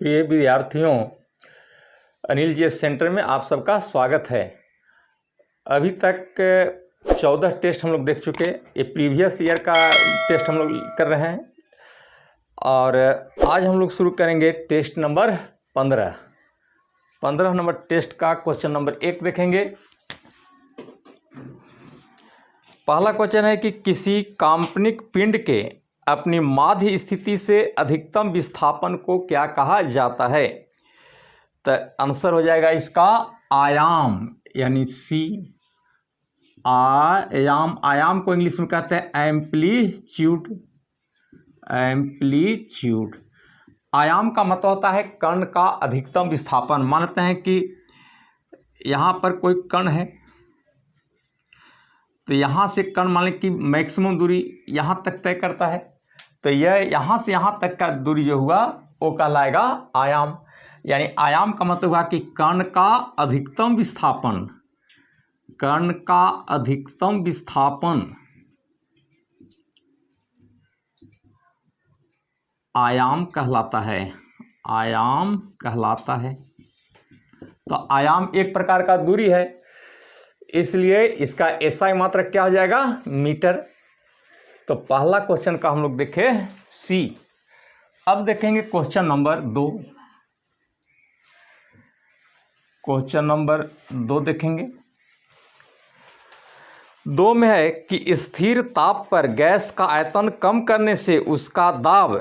प्रिय विद्यार्थियों, अनिल जी सेंटर में आप सबका स्वागत है। अभी तक 14 टेस्ट हम लोग देख चुके। ये प्रीवियस ईयर का टेस्ट हम लोग कर रहे हैं और आज हम लोग शुरू करेंगे टेस्ट नंबर 15 नंबर टेस्ट का क्वेश्चन नंबर 1 देखेंगे। पहला क्वेश्चन है कि किसी काल्पनिक पिंड के अपनी माध्य स्थिति से अधिकतम विस्थापन को क्या कहा जाता है? तो आंसर हो जाएगा इसका आयाम, यानी सी। आयाम को इंग्लिश में कहते हैं एम्पलीट्यूड। आयाम का मतलब होता है कण का अधिकतम विस्थापन। मानते हैं कि यहाँ पर कोई कण है, तो यहाँ से कण मान लें कि मैक्सिमम दूरी यहाँ तक तय करता है, तो यह यहाँ से यहाँ तक का दूरी जो हुआ वो कहलाएगा आयाम। यानी आयाम का मतलब हुआ कि कण का अधिकतम विस्थापन आयाम कहलाता है। तो आयाम एक प्रकार का दूरी है, इसलिए इसका एसआई मात्रक क्या हो जाएगा? मीटर। तो पहला क्वेश्चन का हम लोग देखे सी। अब देखेंगे क्वेश्चन नंबर 2। क्वेश्चन नंबर 2 देखेंगे। 2 में है कि स्थिर ताप पर गैस का आयतन कम करने से उसका दाब,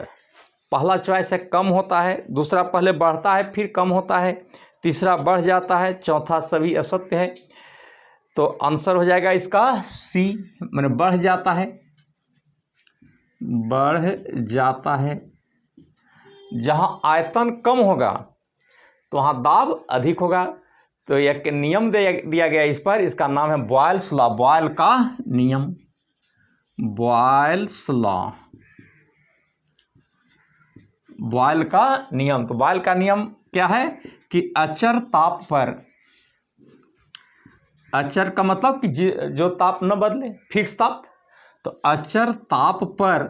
पहला चॉइस है कम होता है, दूसरा पहले बढ़ता है फिर कम होता है, तीसरा बढ़ जाता है, चौथा सभी असत्य है। तो आंसर हो जाएगा इसका सी, माने बढ़ जाता है। जहां आयतन कम होगा तो वहां दाब अधिक होगा। तो एक नियम दिया गया इस पर, इसका नाम है बॉयल्स लॉ, बॉयल का नियम। तो बॉयल का नियम क्या है कि अचर ताप पर, अचर का मतलब कि जो ताप न बदले, फिक्स ताप, तो अचर ताप पर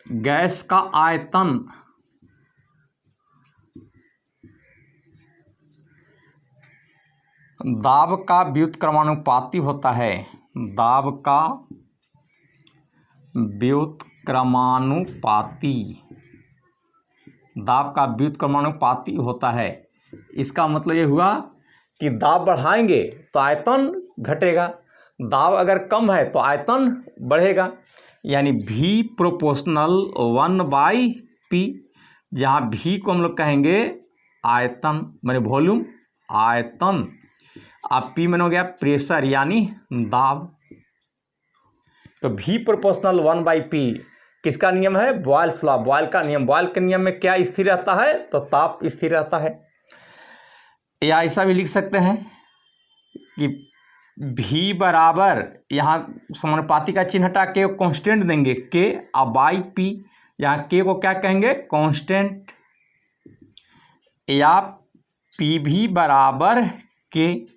गैस का आयतन दाब का व्युत्क्रमानुपाती होता है। दाब का व्युत्क्रमानुपाती होता है। इसका मतलब ये हुआ कि दाब बढ़ाएंगे तो आयतन घटेगा, दाब अगर कम है तो आयतन बढ़ेगा। यानी V प्रोपोर्शनल 1/P, जहाँ V को हम लोग कहेंगे आयतन, माने वॉल्यूम, आयतन, अब P माने हो गया प्रेशर यानी दाब। तो V प्रोपोर्शनल 1/P किसका नियम है? बॉयल्स लॉ, बॉयल का नियम। बॉयल के नियम में क्या स्थिर रहता है? तो ताप स्थिर रहता है। या ऐसा भी लिख सकते हैं कि V बराबर, यहाँ समानुपाती का चिन्ह हटा के कांस्टेंट देंगे K बाई P। यहाँ K को क्या कहेंगे? कांस्टेंट। या PV बराबर K।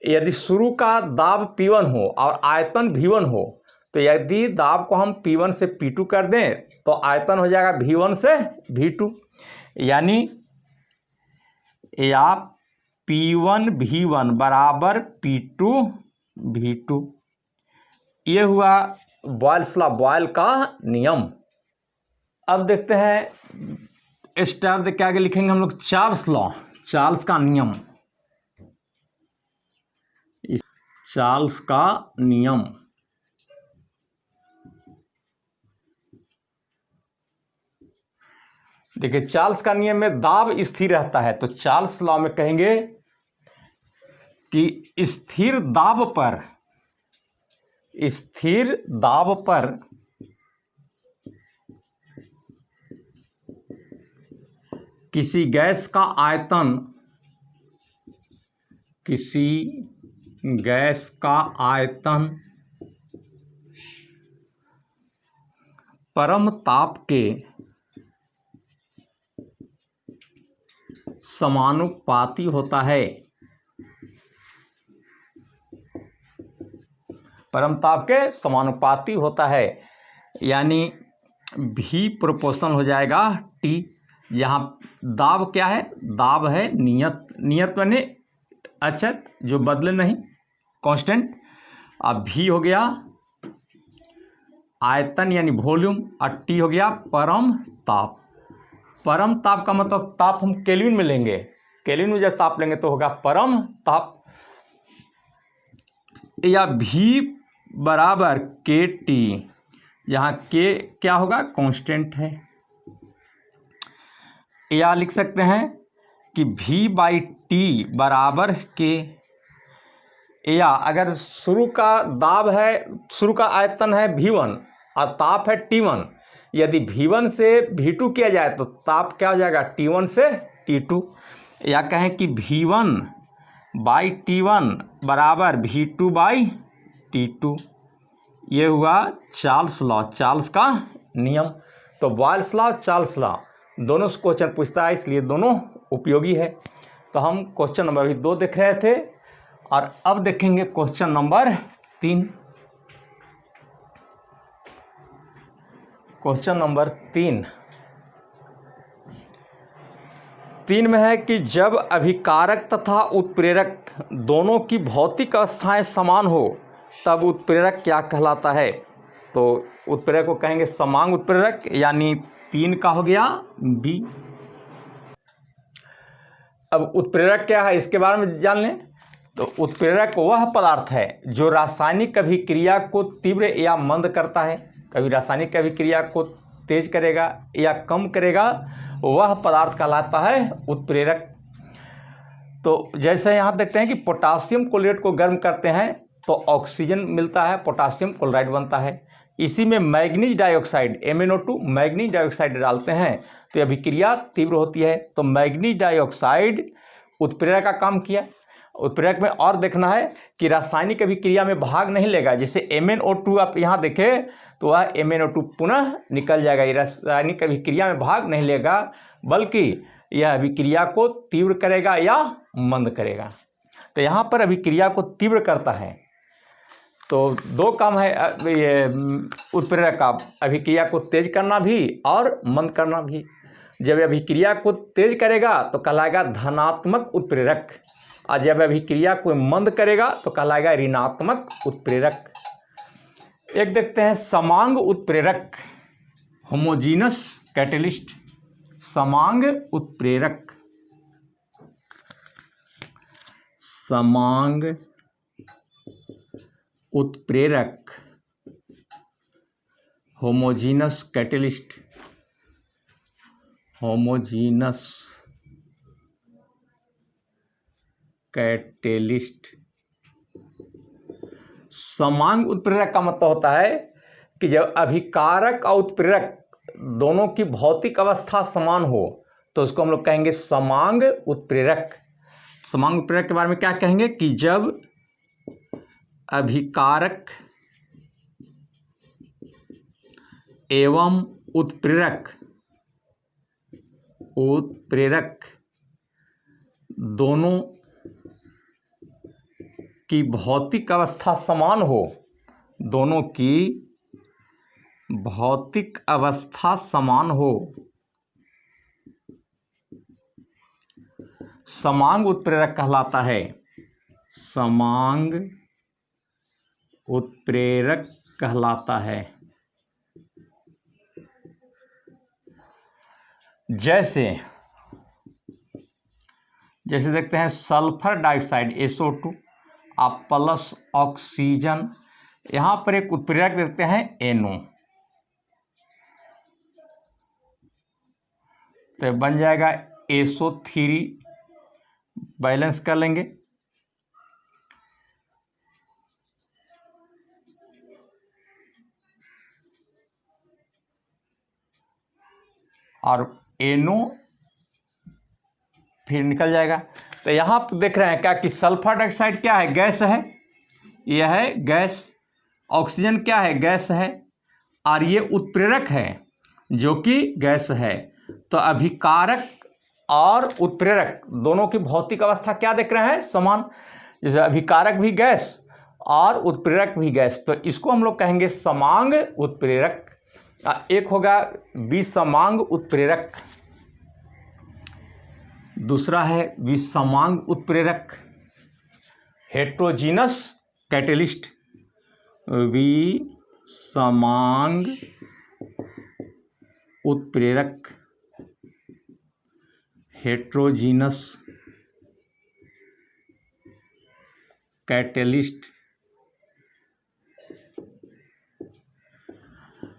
यदि शुरू का दाब P1 हो और आयतन V1 हो, तो यदि दाब को हम P1 से P2 कर दें तो आयतन हो जाएगा V1 से V2। यानी या P1 V1 बराबर P2 V2। ये हुआ बॉयल्स लॉ, बॉयल का नियम। अब देखते हैं स्टेप के आगे लिखेंगे हम लोग चार्ल्स लॉ, चार्ल्स का नियम। चार्ल्स का नियम, देखिए चार्ल्स का नियम में दाब स्थिर रहता है, तो चार्ल्स लॉ में कहेंगे कि स्थिर दाब पर किसी गैस का आयतन परम ताप के समानुपाती होता है। परम ताप के समानुपाती होता है, यानी भी प्रोपोर्शनल हो जाएगा टी। यहाँ दाब क्या है, दाब है नियत, नियत माने अचर जो बदले नहीं, कांस्टेंट। अब भी हो गया आयतन यानी वॉल्यूम, और टी हो गया परम ताप। परम ताप का मतलब ताप हम केल्विन में लेंगे, केल्विन में जब ताप लेंगे तो होगा परम ताप। या भी बराबर के टी, यहाँ के क्या होगा, कांस्टेंट है। या लिख सकते हैं कि भी बाई टी बराबर के। या अगर शुरू का दाब है, शुरू का आयतन है V1 और ताप है T1, यदि V1 से V2 किया जाए तो ताप क्या हो जाएगा, T1 से T2। या कहें कि V1 बाई T1 बराबर V2 बाई T2। ये हुआ चार्ल्स लॉ, चार्ल्स का नियम। तो बॉयल्स लॉ, चार्ल्स लॉ दोनों से क्वेश्चन पूछता है, इसलिए दोनों उपयोगी है। तो हम क्वेश्चन नंबर 2 देख रहे थे और अब देखेंगे क्वेश्चन नंबर 3। क्वेश्चन नंबर 3 में है कि जब अभिकारक तथा उत्प्रेरक दोनों की भौतिक अवस्थाएं समान हो तब उत्प्रेरक क्या कहलाता है। तो उत्प्रेरक को कहेंगे समांग उत्प्रेरक, यानी 3 का हो गया बी। अब उत्प्रेरक क्या है इसके बारे में जान लें। तो उत्प्रेरक वह पदार्थ है जो रासायनिक अभिक्रिया को तीव्र या मंद करता है। कभी रासायनिक अभिक्रिया को तेज करेगा या कम करेगा, वह पदार्थ कहलाता है उत्प्रेरक। तो जैसे यहाँ देखते हैं कि पोटासियम क्लोराइड को गर्म करते हैं तो ऑक्सीजन मिलता है, पोटासियम क्लोराइड बनता है। इसी में manganese dioxide MnO2 manganese dioxide डालते हैं तो अभिक्रिया तीव्र होती है। तो मैग्नीज डाइऑक्साइड उत्प्रेरक का काम किया। उत्प्रेरक में और देखना है कि रासायनिक अभिक्रिया में भाग नहीं लेगा। जैसे MnO2 आप यहाँ देखें तो वह MnO2 पुनः निकल जाएगा, ये रासायनिक अभिक्रिया में भाग नहीं लेगा, बल्कि यह अभिक्रिया को तीव्र करेगा या मंद करेगा। तो यहाँ पर अभिक्रिया को तीव्र करता है। तो 2 काम है ये उत्प्रेरक का, अभिक्रिया को तेज करना भी और मंद करना भी। जब अभिक्रिया को तेज करेगा तो कहलाएगा धनात्मक उत्प्रेरक, और जब अभिक्रिया को मंद करेगा तो कहलाएगा ऋणात्मक उत्प्रेरक। एक देखते हैं समांग उत्प्रेरक, होमोजीनस कैटलिस्ट। समांग उत्प्रेरक, समांग उत्प्रेरक, होमोजीनस कैटलिस्ट, होमोजीनस कैटलिस्ट। समांग उत्प्रेरक का मतलब होता है कि जब अभिकारक और उत्प्रेरक दोनों की भौतिक अवस्था समान हो तो उसको हम लोग कहेंगे समांग उत्प्रेरक। समांग उत्प्रेरक के बारे में क्या कहेंगे कि जब अभिकारक एवं उत्प्रेरक दोनों की भौतिक अवस्था समान हो, दोनों की भौतिक अवस्था समान हो, समांग उत्प्रेरक कहलाता है। समांग उत्प्रेरक कहलाता है। जैसे देखते हैं sulphur dioxide SO2 plus oxygen, यहाँ पर एक उत्प्रेरक देखते हैं NO, तो बन जाएगा SO3, बैलेंस कर लेंगे। और NO फिर निकल जाएगा। तो यहाँ पर देख रहे हैं क्या कि सल्फर डाइऑक्साइड क्या है, गैस है, यह है गैस। ऑक्सीजन क्या है, गैस है, और ये उत्प्रेरक है जो कि गैस है। तो अभिकारक और उत्प्रेरक दोनों की भौतिक अवस्था क्या देख रहे हैं, समान। जैसे अभिकारक भी गैस और उत्प्रेरक भी गैस, तो इसको हम लोग कहेंगे समांग उत्प्रेरक। एक होगा विसमांग उत्प्रेरक, दूसरा है विसमांग उत्प्रेरक, हेट्रोजीनस कैटेलिस्ट। विसमांग उत्प्रेरक, हेट्रोजीनस कैटेलिस्ट।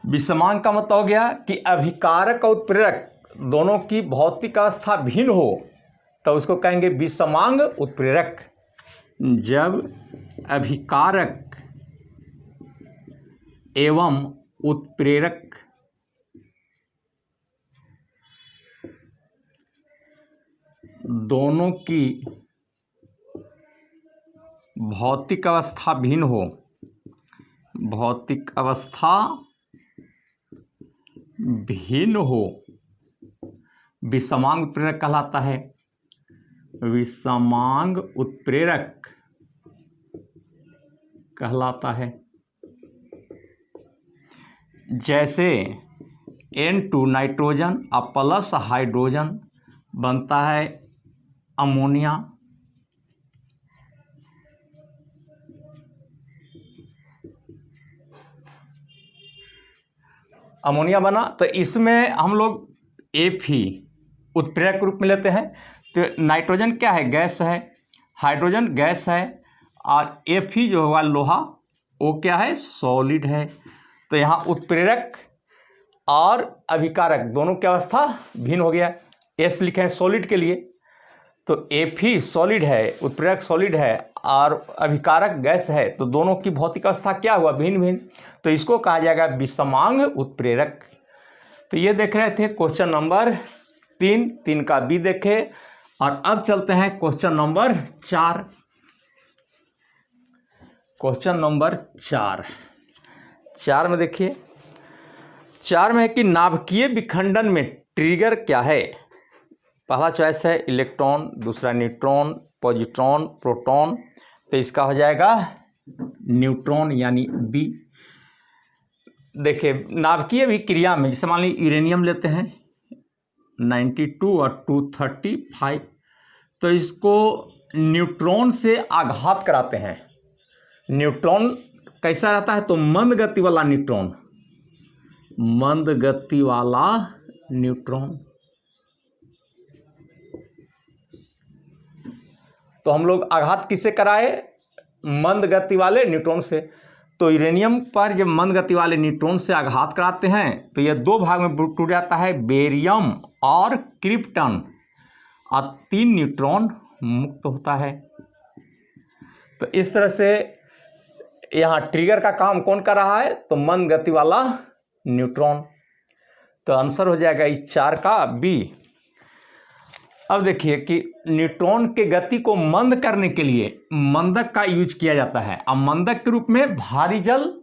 विसमांग का मतलब हो गया कि अभिकारक और उत्प्रेरक दोनों की भौतिक अवस्था भिन्न हो, तो उसको कहेंगे विसमांग उत्प्रेरक। जब अभिकारक एवं उत्प्रेरक दोनों की भौतिक अवस्था भिन्न हो, भौतिक अवस्था भिन्न हो, विसमांग उत्प्रेरक कहलाता है। विसमांग उत्प्रेरक कहलाता है। जैसे N2 नाइट्रोजन और प्लस हाइड्रोजन बनता है अमोनिया। अमोनिया बना तो इसमें हम लोग Fe उत्प्रेरक के रूप में लेते हैं। तो नाइट्रोजन क्या है? गैस है, हाइड्रोजन गैस है, और Fe जो हुआ लोहा वो क्या है? सॉलिड है। तो यहाँ उत्प्रेरक और अभिकारक दोनों की अवस्था भिन्न हो गया। S लिखे हैं सॉलिड के लिए, तो Fe सॉलिड है, उत्प्रेरक सॉलिड है और अभिकारक गैस है, तो दोनों की भौतिक अवस्था क्या हुआ? भिन्न भिन्न। तो इसको कहा जाएगा विसमांग उत्प्रेरक। तो ये देख रहे थे क्वेश्चन नंबर 3 का बी देखे, और अब चलते हैं क्वेश्चन नंबर 4। क्वेश्चन नंबर 4 में देखिए, 4 में है कि नाभिकीय विखंडन में ट्रिगर क्या है? पहला चॉइस है इलेक्ट्रॉन, दूसरा न्यूट्रॉन, पॉजिट्रॉन, प्रोटॉन। तो इसका हो जाएगा न्यूट्रॉन यानी बी। देखिए नाभिकीय अभिक्रिया में जैसे मान लीजिए यूरेनियम लेते हैं 92 और 235, तो इसको न्यूट्रॉन से आघात कराते हैं। न्यूट्रॉन कैसा रहता है? तो मंद गति वाला न्यूट्रॉन, मंद गति वाला न्यूट्रॉन। तो हम लोग आघात किससे कराए? मंद गति वाले न्यूट्रॉन से। तो यूरेनियम पर जब मंद गति वाले न्यूट्रॉन से आघात कराते हैं तो यह 2 भाग में टूट जाता है, बेरियम और क्रिप्टन, और 3 न्यूट्रॉन मुक्त होता है। तो इस तरह से यहाँ ट्रिगर का काम कौन कर रहा है? तो मंद गति वाला न्यूट्रॉन। तो आंसर हो जाएगा इस 4 का बी। अब देखिए कि न्यूट्रॉन के गति को मंद करने के लिए मंदक का यूज किया जाता है। अब मंदक के रूप में भारी जल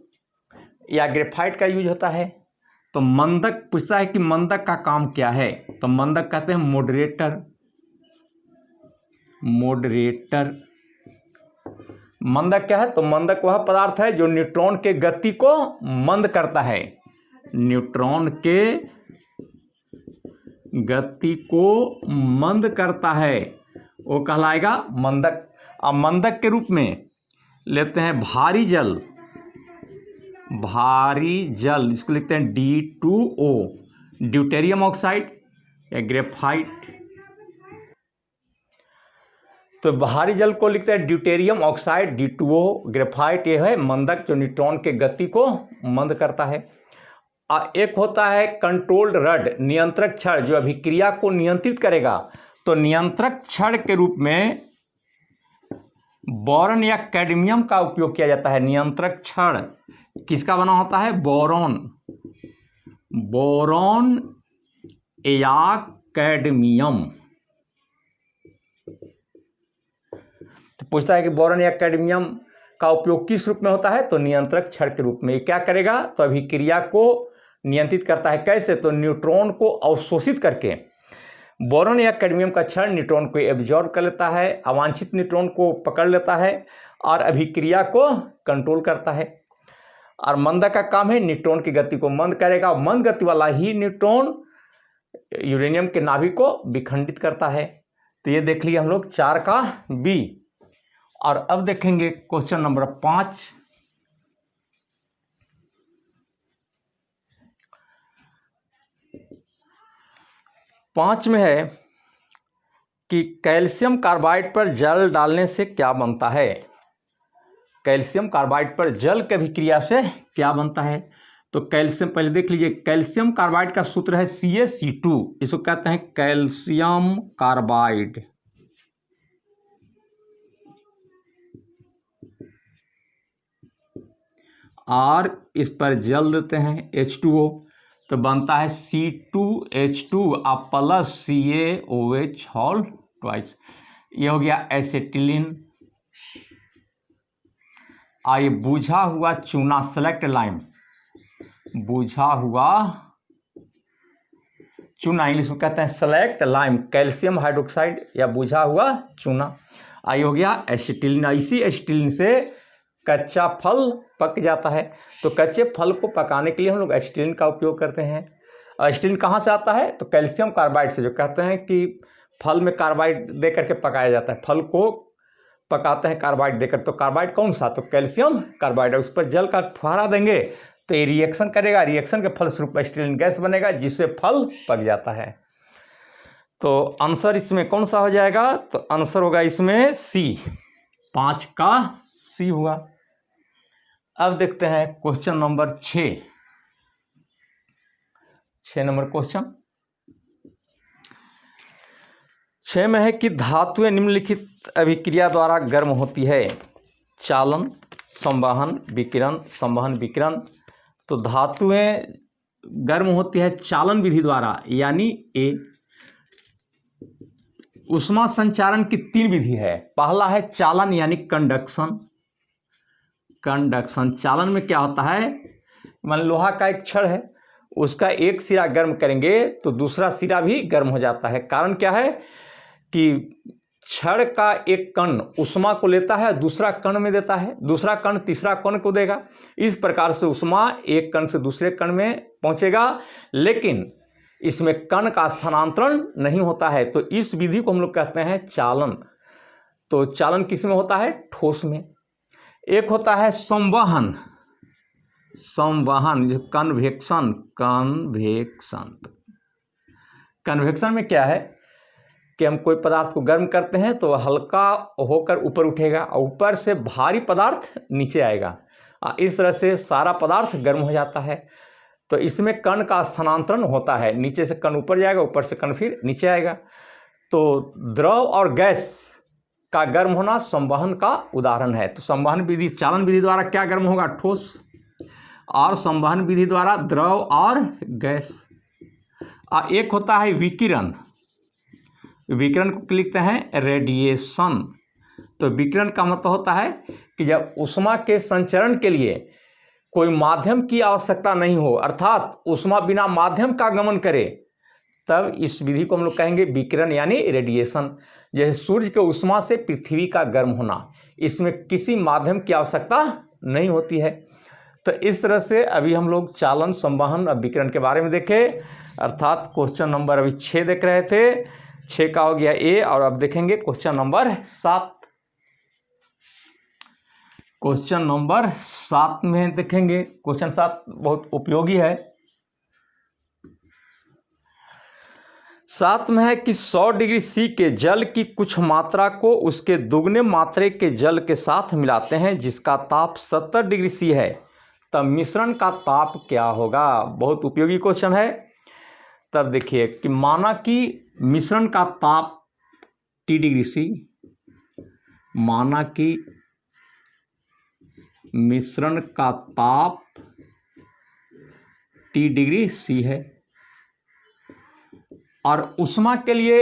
या ग्रेफाइट का यूज होता है। तो मंदक पूछता है कि मंदक का काम क्या है? तो मंदक कहते हैं मॉडरेटर। मॉडरेटर मंदक क्या है? तो मंदक वह पदार्थ है जो न्यूट्रॉन के गति को मंद करता है। न्यूट्रॉन के गति को मंद करता है, वो कहलाएगा मंदक। अब मंदक के रूप में लेते हैं भारी जल। भारी जल इसको लिखते हैं D2O, ड्यूटेरियम ऑक्साइड या ग्रेफाइट। तो भारी जल को लिखते हैं ड्यूटेरियम ऑक्साइड, D2O, ग्रेफाइट। ये है मंदक जो न्यूट्रॉन के गति को मंद करता है। एक होता है कंट्रोल्ड रड, नियंत्रक छड़, जो अभिक्रिया को नियंत्रित करेगा। तो नियंत्रक छड़ के रूप में बोरॉन या कैडमियम का उपयोग किया जाता है। नियंत्रक छड़ किसका बना होता है? बोरॉन, बोरॉन या कैडमियम। तो पूछता है कि बोरॉन या कैडमियम का उपयोग किस रूप में होता है? तो नियंत्रक छड़ के रूप में। क्या करेगा? तो अभिक्रिया को नियंत्रित करता है। कैसे? तो न्यूट्रॉन को अवशोषित करके। बोरॉन या कैडमियम का छड़ न्यूट्रॉन को एब्जॉर्ब कर लेता है, अवांछित न्यूट्रॉन को पकड़ लेता है और अभिक्रिया को कंट्रोल करता है। और मंद का काम है न्यूट्रॉन की गति को मंद करेगा, और मंद गति वाला ही न्यूट्रॉन यूरेनियम के नाभिक को विखंडित करता है। तो ये देख लिया हम लोग 4 का बी। और अब देखेंगे क्वेश्चन नंबर 5। पाँच में है कि कैल्शियम कार्बाइड पर जल डालने से क्या बनता है। कैल्शियम कार्बाइड पर जल की अभिक्रिया से क्या बनता है। तो कैल्शियम पहले देख लीजिए, कैल्शियम कार्बाइड का सूत्र है CaC2, इसको कहते हैं कैल्शियम कार्बाइड। और इस पर जल देते हैं H2O, तो बनता है C2H2 plus CaOH whole twice. ये हो गया एसिटिलीन। आइए बुझा हुआ चूना, सेलेक्ट लाइम, बुझा हुआ चूना, इंग्लिश में कहते हैं सेलेक्ट लाइम, कैल्शियम हाइड्रोक्साइड या बुझा हुआ चूना। आई हो गया एसिटिलीन। इसी एसिटिलीन से कच्चा फल पक जाता है। तो कच्चे फल को पकाने के लिए हम लोग एसिटिलीन का उपयोग करते हैं। एसिटिलीन कहाँ से आता है, तो कैल्शियम कार्बाइड से। जो कहते हैं कि फल में कार्बाइड दे करके पकाया जाता है, फल को पकाते हैं कार्बाइड देकर। तो कार्बाइड कौन सा, तो कैल्शियम कार्बाइड। उस पर जल का फुहारा देंगे तो ये रिएक्शन करेगा, रिएक्शन के फलस्वरूप एसिटिलीन गैस बनेगा, जिससे फल पक जाता है। तो आंसर इसमें कौन सा हो जाएगा, तो आंसर होगा इसमें सी, 5 का सी हुआ। अब देखते हैं क्वेश्चन नंबर 6 नंबर क्वेश्चन 6 में है कि धातुएं निम्नलिखित अभिक्रिया द्वारा गर्म होती है। चालन, संवहन, विकिरण, संवहन, विकिरण। तो धातुएं गर्म होती है चालन विधि द्वारा, यानी ए। उष्मा संचारण की 3 विधि है। पहला है चालन यानी कंडक्शन। कंडक्शन चालन में क्या होता है, मान लोहा का एक छड़ है, उसका एक सिरा गर्म करेंगे तो दूसरा सिरा भी गर्म हो जाता है। कारण क्या है कि छड़ का एक कण उष्मा को लेता है, दूसरा कण में देता है, दूसरा कण तीसरा कण को देगा। इस प्रकार से उष्मा एक कण से दूसरे कण में पहुंचेगा, लेकिन इसमें कण का स्थानांतरण नहीं होता है। तो इस विधि को हम लोग कहते हैं चालन। तो चालन किस में होता है, ठोस में। एक होता है संवहन, संवहन कन्वेक्शन। कन्वेक्शन, कन्वेक्शन में क्या है कि हम कोई पदार्थ को गर्म करते हैं तो हल्का होकर ऊपर उठेगा और ऊपर से भारी पदार्थ नीचे आएगा। इस तरह से सारा पदार्थ गर्म हो जाता है। तो इसमें कण का स्थानांतरण होता है, नीचे से कण ऊपर जाएगा, ऊपर से कण फिर नीचे आएगा। तो द्रव और गैस का गर्म होना संवहन का उदाहरण है। तो संवहन विधि, चालन विधि द्वारा क्या गर्म होगा, ठोस, और संवहन विधि द्वारा द्रव और गैस। एक होता है विकिरण। विकिरण को लिखते हैं रेडिएशन। तो विकिरण का मतलब होता है कि जब उष्मा के संचरण के लिए कोई माध्यम की आवश्यकता नहीं हो, अर्थात उष्मा बिना माध्यम का गमन करे, तब इस विधि को हम लोग कहेंगे विकिरण यानी रेडिएशन। जैसे सूर्य के उष्मा से पृथ्वी का गर्म होना, इसमें किसी माध्यम की आवश्यकता नहीं होती है। तो इस तरह से अभी हम लोग चालन, संवहन और विकिरण के बारे में देखे। अर्थात क्वेश्चन नंबर अभी 6 देख रहे थे, 6 का हो गया ए। और अब देखेंगे क्वेश्चन नंबर 7। क्वेश्चन नंबर 7 में देखेंगे, क्वेश्चन 7 बहुत उपयोगी है। 7 में है कि 100 डिग्री सी के जल की कुछ मात्रा को उसके दुगने मात्रे के जल के साथ मिलाते हैं, जिसका ताप 70 डिग्री सी है, तब मिश्रण का ताप क्या होगा। बहुत उपयोगी क्वेश्चन है। तब देखिए कि माना कि मिश्रण का ताप T डिग्री सी, माना कि मिश्रण का ताप T डिग्री सी है, और उष्मा के लिए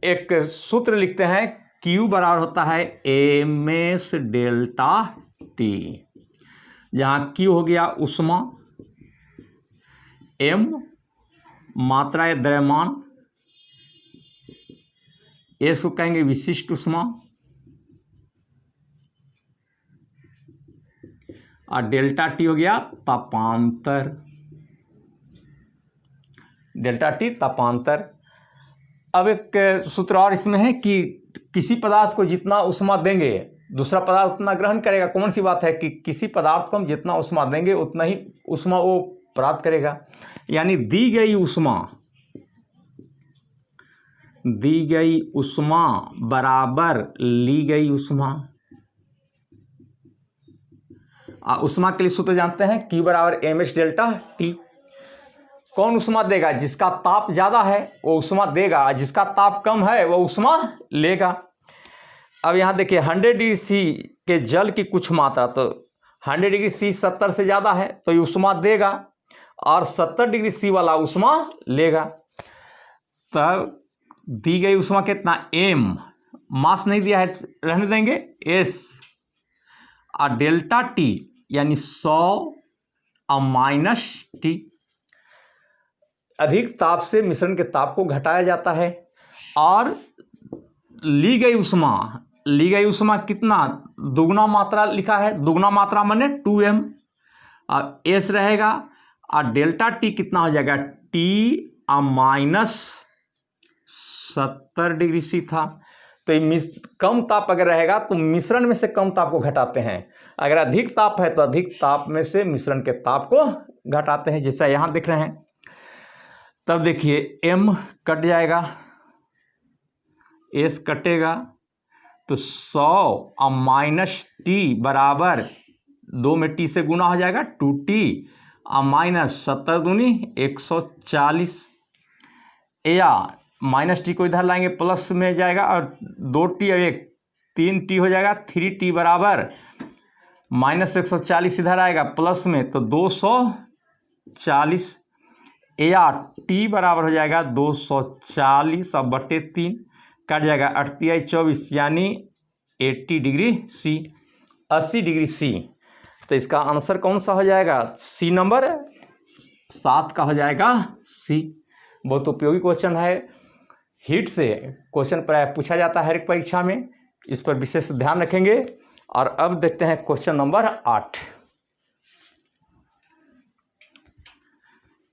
एक सूत्र लिखते हैं, Q बराबर होता है ms डेल्टा T, जहाँ Q हो गया उष्मा, M मात्रा या द्रव्यमान, S को कहेंगे विशिष्ट उष्मा, और डेल्टा टी हो गया तापांतर, डेल्टा टी तापांतर। अब एक सूत्र और इसमें है कि किसी पदार्थ को जितना ऊष्मा देंगे दूसरा पदार्थ उतना ग्रहण करेगा। कौन सी बात है कि किसी पदार्थ को हम जितना ऊष्मा देंगे उतना ही ऊष्मा वो प्राप्त करेगा। यानी दी गई ऊष्मा बराबर ली गई ऊष्मा। ऊष्मा के लिए सूत्र जानते हैं Q बराबर mH डेल्टा T। कौन ऊष्मा देगा? जिसका ताप ज़्यादा है वो ऊष्मा देगा, जिसका ताप कम है वो ऊष्मा लेगा। अब यहाँ देखिए 100 डिग्री C के जल की कुछ मात्रा, तो 100 डिग्री C 70 से ज़्यादा है तो ये ऊष्मा देगा और 70 डिग्री C वाला ऊष्मा लेगा। तब दी गई ऊष्मा कितना? m, मास नहीं दिया है रहने देंगे, s और डेल्टा T यानी 100 और माइनस T। अधिक ताप से मिश्रण के ताप को घटाया जाता है। और ली गई ऊष्मा कितना? दुगना मात्रा लिखा है, दुगना मात्रा माने 2m और s रहेगा और डेल्टा T कितना हो जाएगा? T और माइनस 70 डिग्री C था। तो ये कम ताप अगर रहेगा तो मिश्रण में से कम ताप को घटाते हैं, अगर अधिक ताप है तो अधिक ताप में से मिश्रण के ताप को घटाते हैं, जैसा यहाँ देख रहे हैं। तब देखिए m कट जाएगा, s कटेगा, तो 100 और माइनस T बराबर 2 में T से गुना हो जाएगा 2T और माइनस 70 दूनी 140, या माइनस T को इधर लाएंगे प्लस में जाएगा और 2T और 3T हो जाएगा, 3T बराबर माइनस 140 इधर आएगा प्लस में तो 240, या T बराबर हो जाएगा 240 और बटे 3 कट जाएगा 8 24 यानी 80 डिग्री C, 80 डिग्री C। तो इसका आंसर कौन सा हो जाएगा? C नंबर 7 का हो जाएगा C। बहुत उपयोगी क्वेश्चन है, हीट से क्वेश्चन प्राय पूछा जाता है हर एक परीक्षा में, इस पर विशेष ध्यान रखेंगे। और अब देखते हैं क्वेश्चन नंबर 8।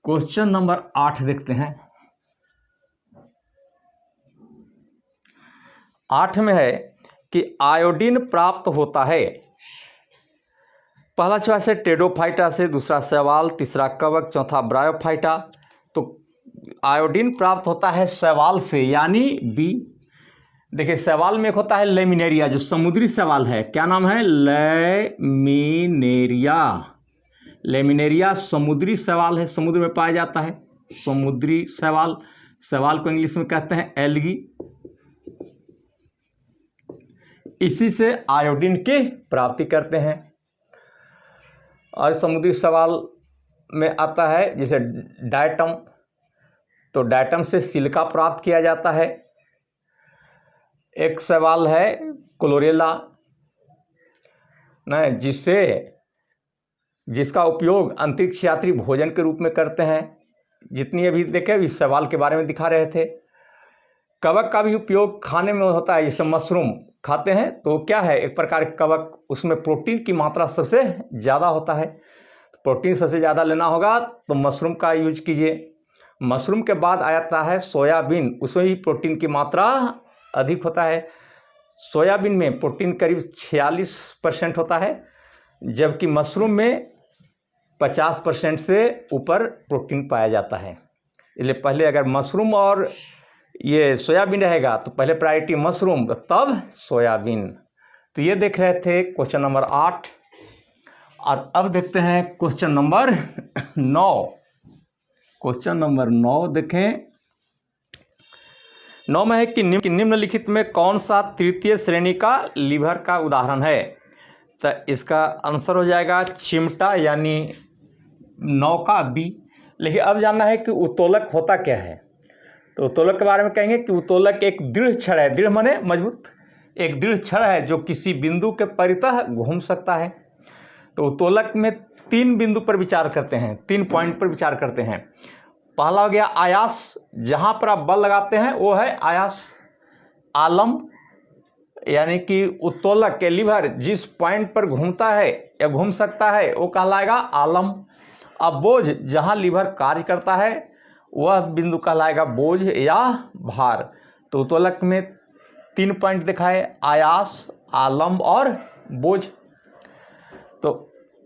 क्वेश्चन नंबर 8 देखते हैं। 8 में है कि आयोडीन प्राप्त होता है। पहला चॉइस है टेडोफाइटा से, दूसरा शैवाल, तीसरा कवक, चौथा ब्रायोफाइटा। तो आयोडीन प्राप्त होता है शैवाल से यानी बी। देखिए शैवाल में एक होता है लेमिनेरिया, जो समुद्री शैवाल है, क्या नाम है? लेमिनेरिया। लेमिनेरिया समुद्री शैवाल है, समुद्र में पाया जाता है समुद्री शैवाल। शैवाल को इंग्लिश में कहते हैं एल्गी। इसी से आयोडीन की प्राप्ति करते हैं। और समुद्री शैवाल में आता है जैसे डायटम, तो डायटम से सिलिका प्राप्त किया जाता है। एक शैवाल है क्लोरेला न, जिसका उपयोग अंतरिक्ष यात्री भोजन के रूप में करते हैं। जितनी अभी देखे इस शैवाल के बारे में दिखा रहे थे। कवक का भी उपयोग खाने में होता है, जैसे मशरूम खाते हैं तो क्या है, एक प्रकार का कवक, उसमें प्रोटीन की मात्रा सबसे ज़्यादा होता है। प्रोटीन सबसे ज़्यादा लेना होगा तो मशरूम का यूज कीजिए। मशरूम के बाद आता है सोयाबीन, उसमें भी प्रोटीन की मात्रा अधिक होता है। सोयाबीन में प्रोटीन करीब 46% होता है, जबकि मशरूम में 50% से ऊपर प्रोटीन पाया जाता है। इसलिए पहले अगर मशरूम और ये सोयाबीन रहेगा तो पहले प्रायोरिटी मशरूम तब सोयाबीन। तो ये देख रहे थे क्वेश्चन नंबर 8। और अब देखते हैं क्वेश्चन नंबर 9। क्वेश्चन नंबर 9 देखें। 9 में है कि निम्नलिखित में कौन सा तृतीय श्रेणी का लीवर का उदाहरण है? तो इसका आंसर हो जाएगा चिमटा यानी 9 का बी। लेकिन अब जानना है कि उत्तोलक होता क्या है। तो उत्तोलक के बारे में कहेंगे कि उत्तोलक एक दृढ़ छड़ है, दृढ़ माने मजबूत, एक दृढ़ छड़ है जो किसी बिंदु के परितः घूम सकता है। तो उत्तोलक में 3 बिंदु पर विचार करते हैं, 3 पॉइंट पर विचार करते हैं। पहला हो गया आयास, जहाँ पर आप बल लगाते हैं वो है आयास। आलम यानी कि उत्तोलक के लीवर जिस पॉइंट पर घूमता है या घूम सकता है वो कहलाएगा आलम। अब बोझ जहाँ लीवर कार्य करता है वह बिंदु कहलाएगा बोझ या भार। तो उत्तोलक में 3 पॉइंट दिखाए, आयास, आलम और बोझ। तो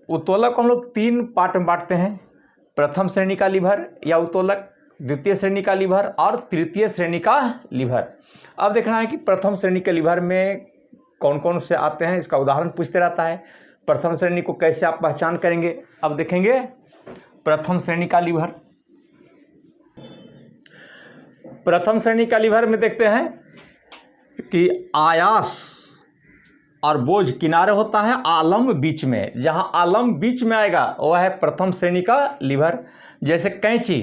उत्तोलक को हम लोग 3 पार्ट में बांटते हैं, प्रथम श्रेणी का लीवर या उत्तोलक, द्वितीय श्रेणी का लीवर और तृतीय श्रेणी का लीवर। अब देखना है कि प्रथम श्रेणी के लीवर में कौन कौन से आते हैं, इसका उदाहरण पूछते रहता है। प्रथम श्रेणी को कैसे आप पहचान करेंगे, अब देखेंगे प्रथम श्रेणी का लीवर। प्रथम श्रेणी का लीवर में देखते हैं कि आयास और बोझ किनारे होता है, आलम बीच में। जहां आलम बीच में आएगा वह है प्रथम श्रेणी का लीवर। जैसे कैंची,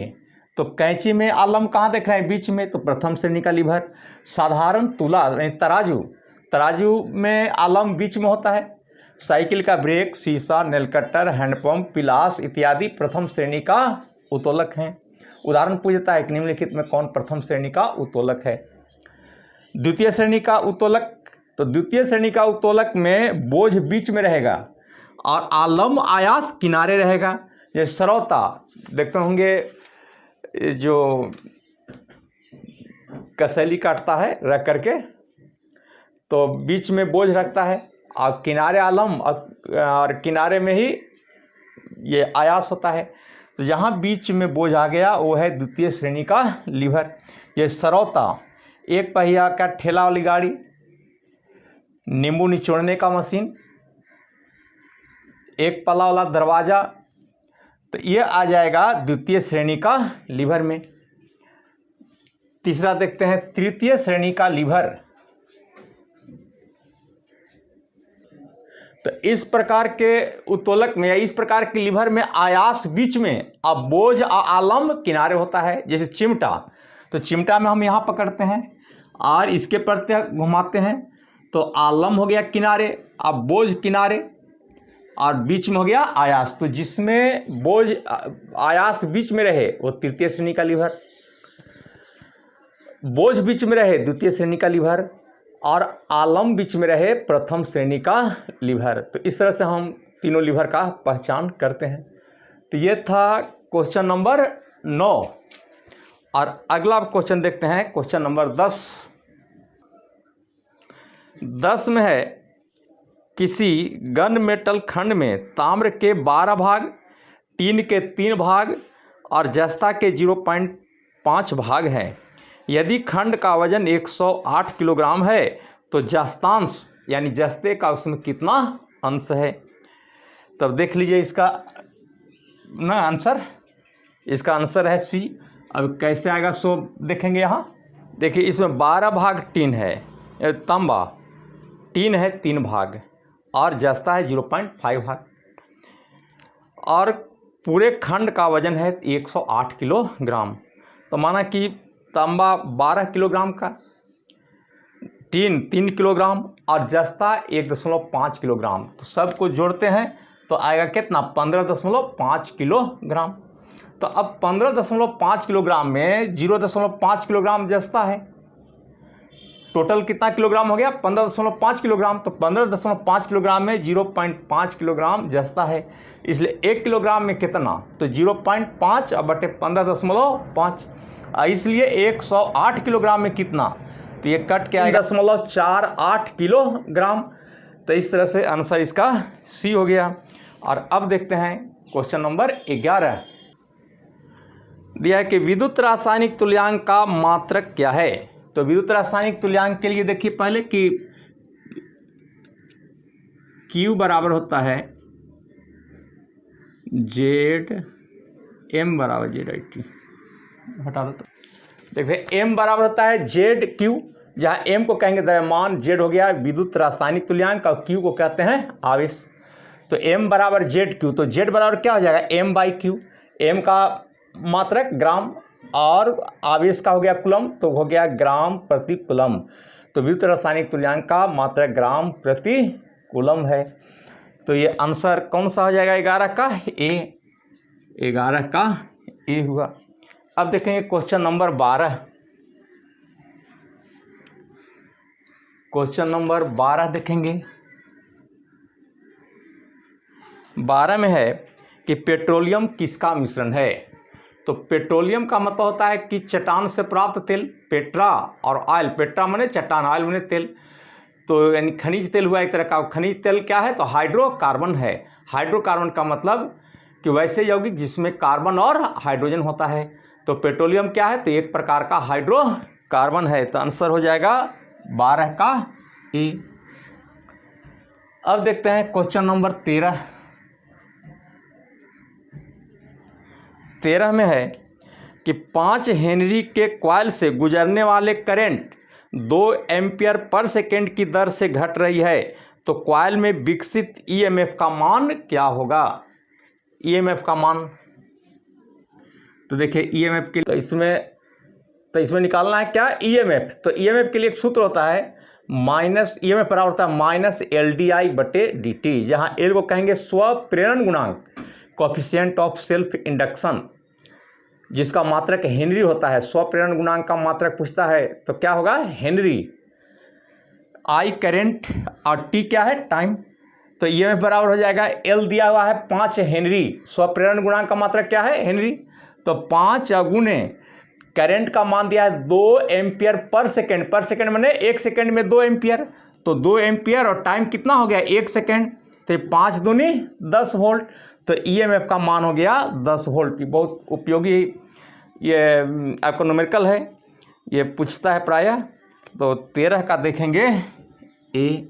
तो कैंची में आलम कहाँ देख रहे हैं, बीच में, तो प्रथम श्रेणी का लीवर। साधारण तुला यानी तराजू, तराजू में आलम बीच में होता है। साइकिल का ब्रेक, शीशा, नेल कटर, हैंडपंप, पिलास इत्यादि प्रथम श्रेणी का उत्तोलक हैं। उदाहरण पूछता है कि निम्नलिखित में कौन प्रथम श्रेणी का उत्तोलक है। द्वितीय श्रेणी का उत्तोलक, तो द्वितीय श्रेणी का उत्तोलक में बोझ बीच में रहेगा और आलम आयास किनारे रहेगा। ये सरौता देखते होंगे, जो कसैली काटता है रख करके, तो बीच में बोझ रखता है और किनारे आलम और किनारे में ही ये आयास होता है। तो जहाँ बीच में बोझ आ गया वो है द्वितीय श्रेणी का लीवर। ये सरौता, एक पहिया का ठेला वाली गाड़ी, नींबू निचोड़ने का मशीन, एक पला वाला दरवाज़ा, तो ये आ जाएगा द्वितीय श्रेणी का लीवर में। तीसरा देखते हैं तृतीय श्रेणी का लीवर। तो इस प्रकार के उत्तोलक में या इस प्रकार के लीवर में आयास बीच में, अब बोझ आलम किनारे होता है। जैसे चिमटा, तो चिमटा में हम यहाँ पकड़ते हैं और इसके प्रत्ये घुमाते हैं, तो आलम हो गया किनारे, अब बोझ किनारे और बीच में हो गया आयास। तो जिसमें बोझ आयास बीच में रहे वो तृतीय श्रेणी का लीवर, बोझ बीच में रहे द्वितीय श्रेणी का लीवर और आलम बीच में रहे प्रथम श्रेणी का लीवर। तो इस तरह से हम तीनों लीवर का पहचान करते हैं। तो ये था क्वेश्चन नंबर 9 और अगला क्वेश्चन देखते हैं, क्वेश्चन नंबर 10। 10 में है, किसी गन मेटल खंड में ताम्र के 12 भाग, टीन के 3 भाग और जस्ता के 0.5 भाग हैं। यदि खंड का वजन 108 किलोग्राम है तो जस्तांश यानी जस्ते का उसमें कितना अंश है। तब देख लीजिए इसका ना आंसर, इसका आंसर है सी। अब कैसे आएगा सो देखेंगे। यहाँ देखिए इसमें 12 भाग टीन है, तांबा, टीन है 3 भाग और जस्ता है 0.5 भाग और पूरे खंड का वजन है 108 किलोग्राम। तो माना कि तांबा 12 किलोग्राम का, टीन 3 किलोग्राम और जस्ता 1.5 किलोग्राम। तो सबको जोड़ते हैं तो आएगा कितना, 15.5 किलोग्राम। तो अब 15.5 किलोग्राम में 0.5 किलोग्राम जस्ता है, टोटल कितना किलोग्राम हो गया, 15.5 किलोग्राम। तो 15.5 किलोग्राम में 0.5 किलोग्राम जस्ता है, इसलिए 1 किलोग्राम में कितना, तो 0.5 और बटे 15.5, इसलिए 108 किलोग्राम में कितना, तो ये कट के आएगा 0.48 किलोग्राम। तो इस तरह से आंसर इसका सी हो गया। और अब देखते हैं क्वेश्चन नंबर 11। दिया है कि विद्युत रासायनिक तुल्यांक का मात्रक क्या है। तो विद्युत रासायनिक तुल्यांक के लिए देखिए पहले कि Q बराबर होता है जेड, M बराबर जेड आई टी, हटा दो। तो देखिए M बराबर होता है जेड क्यू, जहाँ M को कहेंगे द्रव्यमान, जेड हो गया विद्युत रासायनिक तुल्यांक और Q को कहते हैं आवेश। तो M बराबर जेड क्यू, तो जेड बराबर क्या हो जाएगा, M/Q। M का मात्रक ग्राम और आवेश का हो गया कूलम, तो हो गया ग्राम प्रति कूलम। तो विद्युत रासायनिक तुल्यांक का मात्रक ग्राम प्रति कूलम है। तो ये आंसर कौन सा हो जाएगा, 11 का ए, 11 का ए हुआ। अब देखेंगे क्वेश्चन नंबर 12। क्वेश्चन नंबर 12 देखेंगे। 12 में है कि पेट्रोलियम किसका मिश्रण है। तो पेट्रोलियम का मतलब होता है कि चट्टान से प्राप्त तेल, पेट्रा, और ऑयल, पेट्रा माने चट्टान, ऑयल माने तेल, तो यानी खनिज तेल हुआ एक तरह का। खनिज तेल क्या है, तो हाइड्रोकार्बन है। हाइड्रोकार्बन का मतलब कि वैसे यौगिक जिसमें कार्बन और हाइड्रोजन होता है। तो पेट्रोलियम क्या है, तो एक प्रकार का हाइड्रोकार्बन है। तो आंसर हो जाएगा 12 का ए। अब देखते हैं क्वेश्चन नंबर 13। 13 में है कि 5 हेनरी के कॉइल से गुजरने वाले करंट 2 एम्पियर पर सेकेंड की दर से घट रही है, तो कॉइल में विकसित ईएमएफ का मान क्या होगा। ईएमएफ का मान, तो देखिए ईएमएफ के लिए तो इसमें निकालना है क्या, ईएमएफ। तो ईएमएफ के लिए एक सूत्र होता है माइनस, ईएमएफ बराबर होता है माइनस LDI/dt, जहाँ एल को कहेंगे स्व प्रेरण गुणांक, कोफिशिएंट ऑफ सेल्फ इंडक्शन, जिसका मात्रक हेनरी होता है। स्व प्रेरण गुणांक का मात्रक पूछता है तो क्या होगा, हेनरी। आई करंट और टी क्या है, टाइम। तो ईएमएफ बराबर हो जाएगा, एल दिया हुआ है 5 हेनरी, स्व प्रेरण गुणांक का मात्रक क्या है, हेनरी। तो 5 गुने करंट का मान दिया है 2 एम्पियर पर सेकेंड। पर सेकेंड माने 1 सेकेंड में 2 एम्पियर, तो 2 एम्पियर, और टाइम कितना हो गया, 1 सेकेंड। तो 5 दूनी 10 वोल्ट। तो ईएमएफ का मान हो गया 10 वोल्ट की। बहुत उपयोगी ये इकोनॉमिकल है, ये पूछता है प्रायः। तो 13 का देखेंगे ए।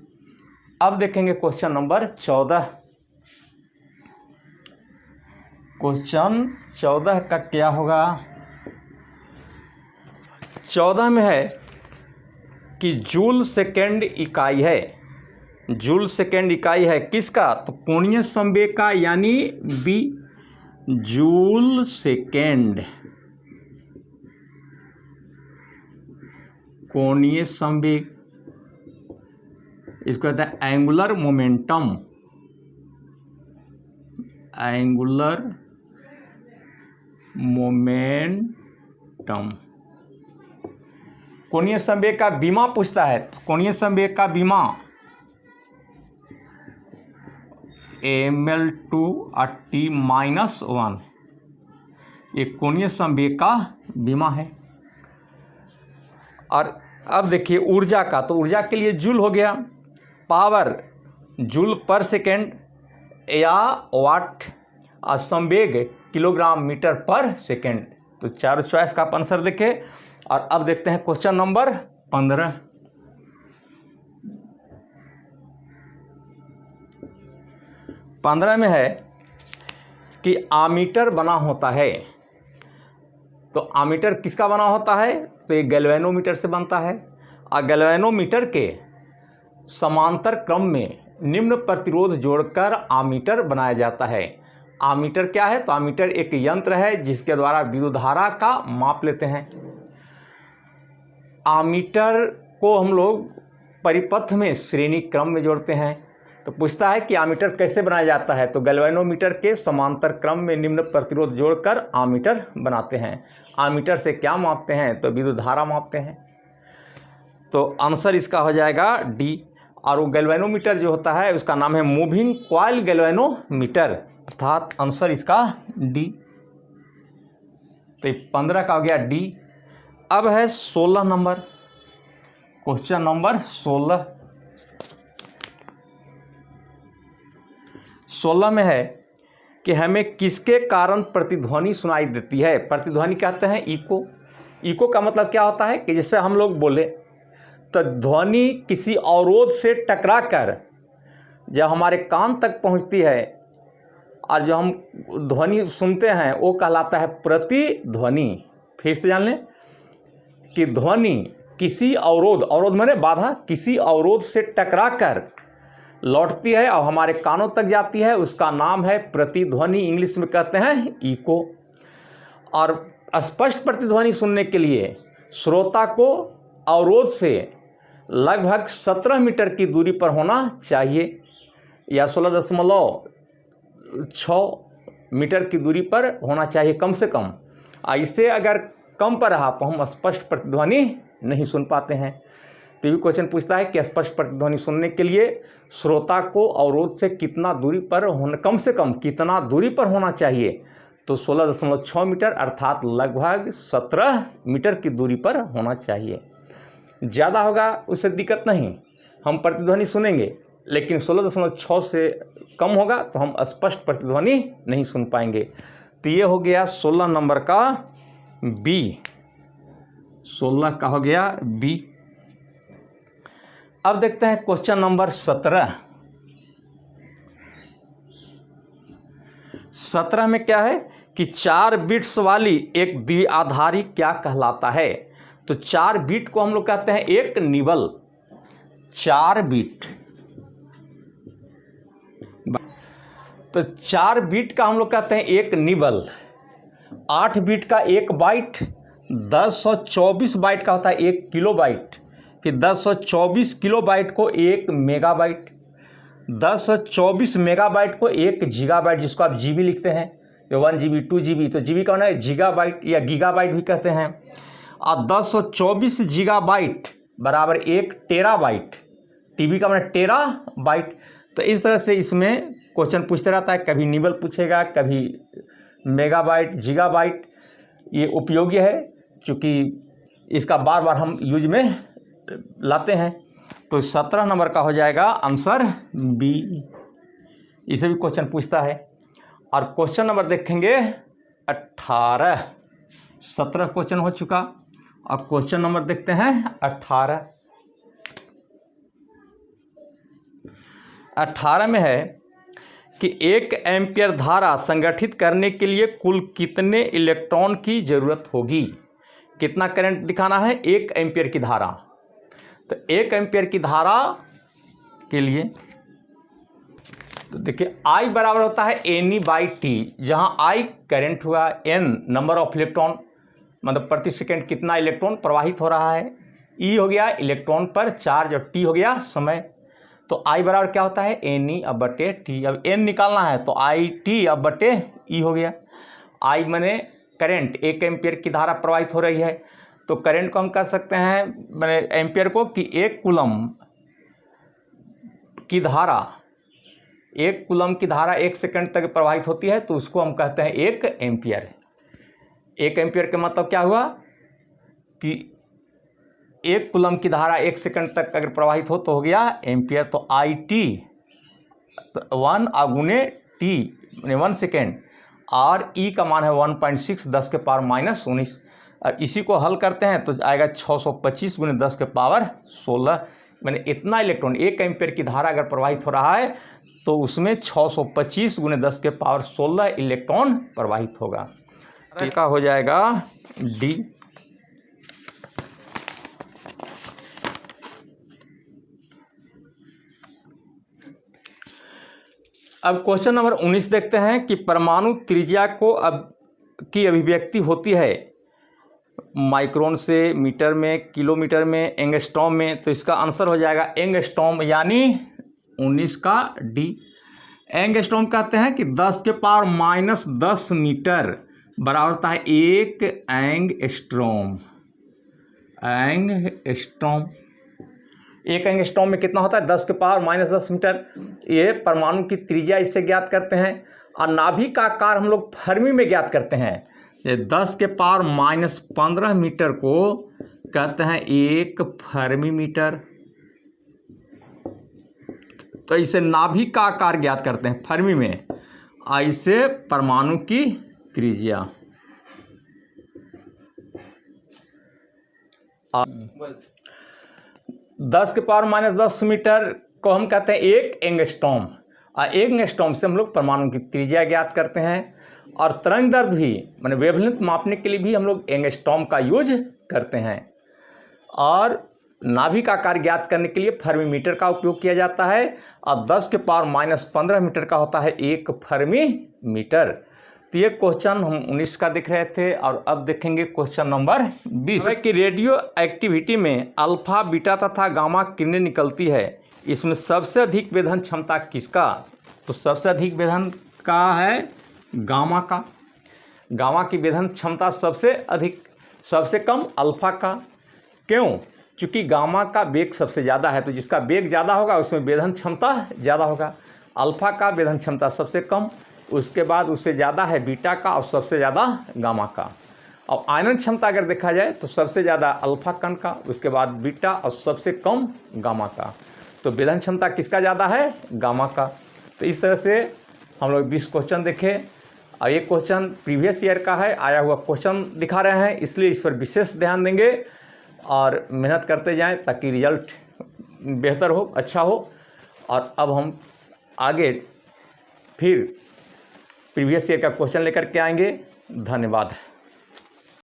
अब देखेंगे क्वेश्चन नंबर 14। क्वेश्चन 14 का क्या होगा। 14 में है कि जूल सेकेंड इकाई है। जूल सेकेंड इकाई है किसका, तो कोणीय संवेग का, यानी बी। जूल सेकेंड कोणीय संवेग, इसको कहते हैं एंगुलर मोमेंटम। Angular momentum. कोणीय संवेग का बीमा पूछता है। कोणीय संवेग का बीमा mL/T-1, ये कोणीय संवेग का बीमा है। और अब देखिए ऊर्जा का, तो ऊर्जा के लिए जूल हो गया, पावर जूल पर सेकेंड या वाट, और संवेग किलोग्राम मीटर पर सेकेंड। तो चारों चॉइस का आप आंसर देखें। और अब देखते हैं क्वेश्चन नंबर 15। 15 में है कि आमीटर बना होता है। तो आमीटर किसका बना होता है, तो ये गैल्वेनोमीटर से बनता है। और गैल्वेनोमीटर के समांतर क्रम में निम्न प्रतिरोध जोड़कर आमीटर बनाया जाता है। आमीटर क्या है, तो आमीटर एक यंत्र है जिसके द्वारा विद्युत धारा का माप लेते हैं। आमीटर को हम लोग परिपथ में श्रेणी क्रम में जोड़ते हैं। तो पूछता है कि आमीटर कैसे बनाया जाता है, तो गैल्वेनोमीटर के समांतर क्रम में निम्न प्रतिरोध जोड़कर आमीटर बनाते हैं। आमीटर से क्या मापते हैं, तो विद्युत धारा मापते हैं। तो आंसर इसका हो जाएगा डी। और वो गैल्वेनोमीटर जो होता है उसका नाम है मूविंग कॉइल गैल्वेनोमीटर, अर्थात आंसर इसका डी। तो 15 का हो गया डी। अब है 16 नंबर, क्वेश्चन नंबर 16। 16 में है कि हमें किसके कारण प्रतिध्वनि सुनाई देती है। प्रतिध्वनि कहते हैं इको। इको का मतलब क्या होता है कि जैसे हम लोग बोले तो ध्वनि किसी अवरोध से टकराकर जब हमारे कान तक पहुंचती है और जो हम ध्वनि सुनते हैं वो कहलाता है प्रतिध्वनि। फिर से जान लें कि ध्वनि किसी अवरोध, अवरोध माने बाधा, किसी अवरोध से टकराकर लौटती है और हमारे कानों तक जाती है, उसका नाम है प्रतिध्वनि। इंग्लिश में कहते हैं इको। और स्पष्ट प्रतिध्वनि सुनने के लिए श्रोता को अवरोध से लगभग 17 मीटर की दूरी पर होना चाहिए, या 16.6 मीटर की दूरी पर होना चाहिए कम से कम। इससे अगर कम पर रहा तो हम स्पष्ट प्रतिध्वनि नहीं सुन पाते हैं। तो ये क्वेश्चन पूछता है कि स्पष्ट प्रतिध्वनि सुनने के लिए श्रोता को अवरोध से कितना दूरी पर होना, कम से कम कितना दूरी पर होना चाहिए, तो 16.6 मीटर अर्थात लगभग 17 मीटर की दूरी पर होना चाहिए। ज़्यादा होगा उससे दिक्कत नहीं, हम प्रतिध्वनि सुनेंगे, लेकिन 16.6 से कम होगा तो हम स्पष्ट प्रतिध्वनि नहीं सुन पाएंगे। तो ये हो गया 16 नंबर का बी, 16 का हो गया बी। अब देखते हैं क्वेश्चन नंबर 17। 17 में क्या है कि 4 बिट्स वाली एक द्विआधारी क्या कहलाता है। तो 4 बिट को हम लोग कहते हैं एक निबल। 4 बिट, तो 4 बिट का हम लोग कहते हैं एक निबल। 8 बिट का एक बाइट, 1024 बाइट का होता है एक किलोबाइट, फिर 1024 किलोबाइट को एक मेगाबाइट, 1024 मेगाबाइट को एक गीगाबाइट, जिसको आप जीबी लिखते हैं, जो 1 GB 2 GB, तो जीबी का होना है गीगाबाइट या गीगाबाइट भी कहते हैं। और 1024 गीगाबाइट बराबर एक टेराबाइट, टीबी का मतलब टेराबाइट। तो इस तरह से इसमें क्वेश्चन पूछते रहता है, कभी निबल पूछेगा, कभी मेगाबाइट, गीगाबाइट। ये उपयोगी है क्योंकि इसका बार बार हम यूज में लाते हैं। तो 17 नंबर का हो जाएगा आंसर बी। इसे भी क्वेश्चन पूछता है। और क्वेश्चन नंबर देखेंगे 18। 17 क्वेश्चन हो चुका, अब क्वेश्चन नंबर देखते हैं 18। 18 में है कि 1 एम्पियर धारा संगठित करने के लिए कुल कितने इलेक्ट्रॉन की जरूरत होगी। कितना करंट दिखाना है, 1 एम्पियर की धारा। तो 1 एम्पियर की धारा के लिए तो देखिए I बराबर होता है NE/T, जहां I करंट हुआ, N नंबर ऑफ इलेक्ट्रॉन मतलब प्रति सेकंड कितना इलेक्ट्रॉन प्रवाहित हो रहा है, E हो गया इलेक्ट्रॉन पर चार्ज और T हो गया समय। तो I बराबर क्या होता है NE/T। अब N निकालना है तो IT/E हो गया। I माने करंट, 1 एम्पियर की धारा प्रवाहित हो रही है, तो करंट को हम कह सकते हैं माने एम्पियर को कि 1 कूलम की धारा, 1 कूलम की धारा 1 सेकंड तक प्रवाहित होती है, तो उसको हम कहते हैं 1 एम्पियर। 1 एम्पियर का मतलब क्या हुआ कि 1 कूलम की धारा 1 सेकंड तक अगर प्रवाहित हो तो हो गया एम्पियर। तो IT 1 गुने T यानी 1 सेकेंड, और E का मान है 1.6 10 के पावर -19। अब इसी को हल करते हैं तो आएगा 625 गुने 10 के पावर 16। मैंने इतना इलेक्ट्रॉन, 1 एम्पियर की धारा अगर प्रवाहित हो रहा है तो उसमें 625 गुने 10 के पावर 16 इलेक्ट्रॉन प्रवाहित होगा। तो इसका हो जाएगा D। अब क्वेश्चन नंबर 19 देखते हैं कि परमाणु त्रिज्या को की अभिव्यक्ति होती है माइक्रोन से, मीटर में, किलोमीटर में, एंगस्ट्रॉम में। तो इसका आंसर हो जाएगा एंगस्ट्रॉम, यानी 19 का डी। एंगस्ट्रॉम कहते हैं कि 10 के पावर -10 मीटर बराबर होता है 1 एंगस्ट्रॉम। एंगस्ट्रॉम, 1 एंगस्ट्रॉम में कितना होता है 10 के पावर -10 मीटर। ये परमाणु की त्रिज्या इससे ज्ञात करते हैं। और नाभिक का आकार हम लोग फर्मी में ज्ञात करते हैं। ये 10 के पावर -15 मीटर को कहते हैं 1 फर्मी मीटर। तो इसे नाभिक का आकार ज्ञात करते हैं फर्मी में, ऐसे परमाणु की त्रिज्या। 10 के पावर -10 मीटर को हम कहते हैं 1 एंगस्ट्रॉम। और 1 एंगस्ट्रॉम से हम लोग परमाणु की त्रिज्या ज्ञात करते हैं। और तरंग दैर्ध्य भी माने वेवलेंथ मापने के लिए भी हम लोग एंगस्ट्रॉम का यूज करते हैं। और नाभिक आकार ज्ञात करने के लिए फर्मी मीटर का उपयोग किया जाता है। और 10 के पावर -15 मीटर का होता है 1 फर्मी मीटर। तो ये क्वेश्चन हम 19 का देख रहे थे। और अब देखेंगे क्वेश्चन नंबर 20 कि रेडियो एक्टिविटी में अल्फा, बीटा तथा गामा किरणें निकलती है, इसमें सबसे अधिक वेधन क्षमता किसका। तो सबसे अधिक वेधन का है गामा का। गामा की वेधन क्षमता सबसे अधिक, सबसे कम अल्फा का। क्यों? चूँकि गामा का वेग सबसे ज़्यादा है, तो जिसका वेग ज़्यादा होगा उसमें वेधन क्षमता ज़्यादा होगा। अल्फा का वेधन क्षमता सबसे कम, उसके बाद उससे ज़्यादा है बीटा का और सबसे ज़्यादा गामा का। और आयनन क्षमता अगर देखा जाए तो सबसे ज़्यादा अल्फा कण का, उसके बाद बीटा और सबसे कम गामा का। तो वेधन क्षमता किसका ज़्यादा है? गामा का। तो इस तरह से हम लोग 20 क्वेश्चन देखे और ये क्वेश्चन प्रीवियस ईयर का है, आया हुआ क्वेश्चन दिखा रहे हैं, इसलिए इस पर विशेष ध्यान देंगे और मेहनत करते जाएं ताकि रिजल्ट बेहतर हो, अच्छा हो। और अब हम आगे फिर प्रीवियस ईयर का क्वेश्चन लेकर के आएंगे। धन्यवाद।